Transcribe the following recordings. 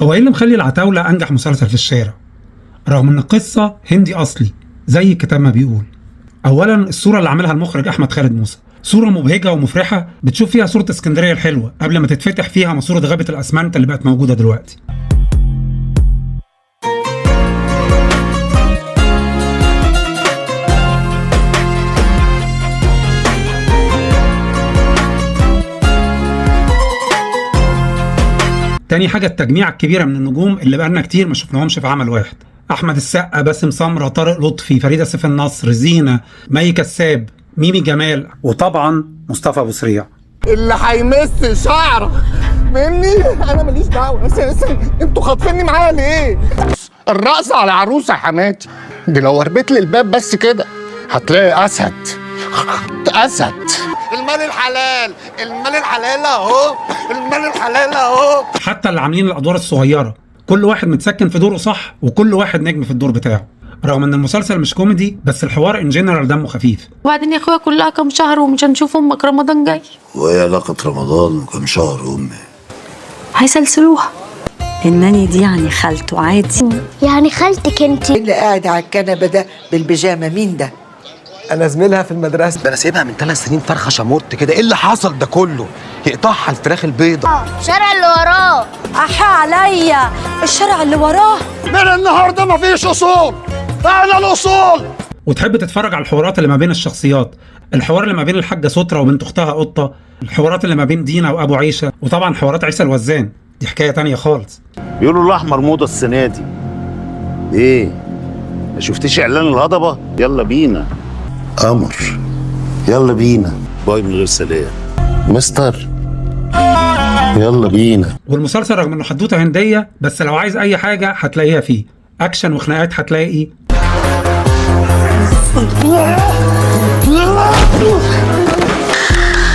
هو ايه اللي مخلي العتاولة انجح مسلسل في الشارع رغم ان القصة هندي اصلي زي الكتاب ما بيقول؟ اولا الصورة اللي عاملها المخرج احمد خالد موسى، صورة مبهجة ومفرحة، بتشوف فيها صورة اسكندرية الحلوة قبل ما تتفتح فيها ماسورة غابة الاسمنت اللي بقت موجودة دلوقتي. تاني حاجة التجميع الكبيرة من النجوم اللي بقالنا كتير ما شفناهمش في عمل واحد. أحمد السقا، باسم سمرة، طارق لطفي، فريدة سيف النصر، زينة، مي كساب، ميمي جمال، وطبعا مصطفى أبو سريع. اللي هيمس شعرك مني انا ماليش دعوه اساسا. انتوا خاطفيني معايا ليه؟ الرقص على عروسه يا حماتي دي لو ربيت لي الباب بس كده هتلاقي اسد. المال الحلال، المال الحلال اهو، المال الحلال اهو. حتى اللي عاملين الادوار الصغيره كل واحد متسكن في دوره صح، وكل واحد نجم في الدور بتاعه. رغم ان المسلسل مش كوميدي بس الحوار ان جنرال دمه خفيف. وبعدين يا اخويا كلها كام شهر ومش هنشوف امك، رمضان جاي. وايه علاقه رمضان وكام شهر امي؟ هيسلسلوها. الناني دي يعني خالته عادي. يعني خالتك انت؟ اللي قاعد على الكنبه ده بالبيجامه مين ده؟ انا زميلها في المدرسه. ده انا سايبها من 3 سنين فرخه شموت كده. ايه اللي حصل ده كله؟ يقطعها الفراخ البيضه. الشارع اللي وراه. احا عليا الشارع اللي وراه. من النهارده مفيش اصول، انا الاصول. وتحب تتفرج على الحوارات اللي ما بين الشخصيات، الحوار اللي ما بين الحاجه سترة وبنت اختها قطه، الحوارات اللي ما بين دينا وابو عيشه، وطبعا حوارات عيسى الوزان دي حكايه تانية خالص. بيقولوا الاحمر موضه السنه دي. ايه ما شفتيش اعلان الهضبه؟ يلا بينا قمر، يلا بينا. باي من غير سلام مستر، يلا بينا. والمسلسل رغم انه حدوته هنديه بس لو عايز اي حاجه هتلاقيها فيه، اكشن وخناقات هتلاقي،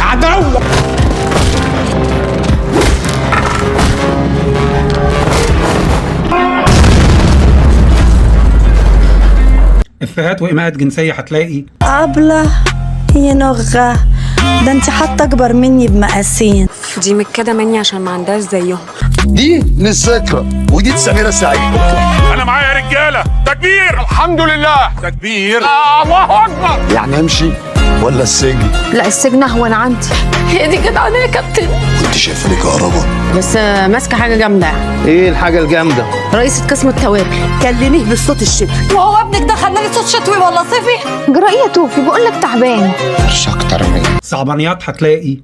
عداوه، افيهات وايماءات جنسيه هتلاقي. أبلة هي نغة، ده انت حتى اكبر مني بمقاسين. دي متكده مني عشان ما عندهاش زيهم. دي للذكرى ودي سميرة سعيد. انا معايا يا رجاله. تكبير. الحمد لله. تكبير. الله اكبر. يعني امشي ولا السجن؟ لا السجن اهون عندي. هي دي جدعانه يا كابتن. كنت شايفه لي كهربا بس ماسكه حاجه جامده. ايه الحاجه الجامده؟ رئيسه قسم التوابل. كلميه بالصوت الشتوي. وهو ابنك ده خلاني صوت شتوي ولا صيفي؟ جرأي يا توفي، بقول لك تعبان. مش اكتر من صعبانيات هتلاقي.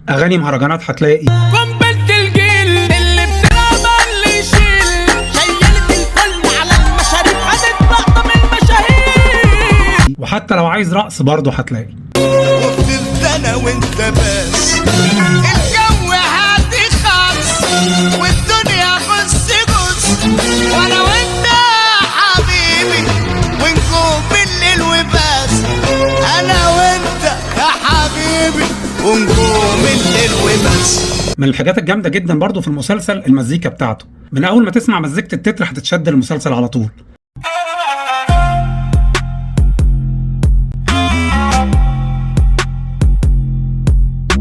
اغاني مهرجانات هتلاقي. قنبله الجيل اللي بتعمل اللي يشيل. شيلت الفل على المشاريب، خدت لقطه من المشاهير. وحتى لو عايز رقص برضه هتلاقي. وفضلت انا وانت بس. الجو هادي خالص والدنيا بص بص، وانا وانت حبيبي ونجوم بالليل وبس. انا وانت يا حبيبي ونجوم الليل وبس. من الحاجات الجامده جدا برضه في المسلسل المزيكا بتاعته، من اول ما تسمع مزيكه التتر هتتشد المسلسل على طول.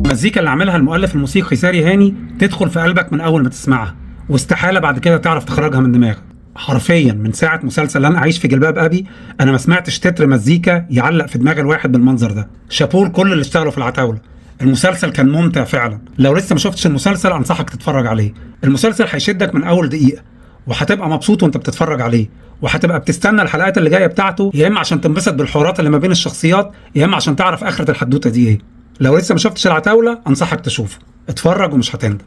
المزيكا اللي عاملها المؤلف الموسيقي ساري هاني تدخل في قلبك من اول ما تسمعها، واستحاله بعد كده تعرف تخرجها من دماغك. حرفيا من ساعه مسلسل انا اعيش في جلباب ابي انا ما سمعتش تتر مزيكا يعلق في دماغ الواحد بالمنظر ده. شابوه لكل اللي اشتغلوا في العتاوله. المسلسل كان ممتع فعلا. لو لسه ما شفتش المسلسل انصحك تتفرج عليه. المسلسل هيشدك من اول دقيقه، وهتبقى مبسوط وانت بتتفرج عليه، وهتبقى بتستنى الحلقات اللي جايه بتاعته، يا اما عشان تنبسط بالحوارات اللي ما بين الشخصيات، يا اما عشان تعرف اخره الحدوته دي ايه. لو لسه ما شفتش العتاوله انصحك تشوفه، اتفرج ومش هتندم.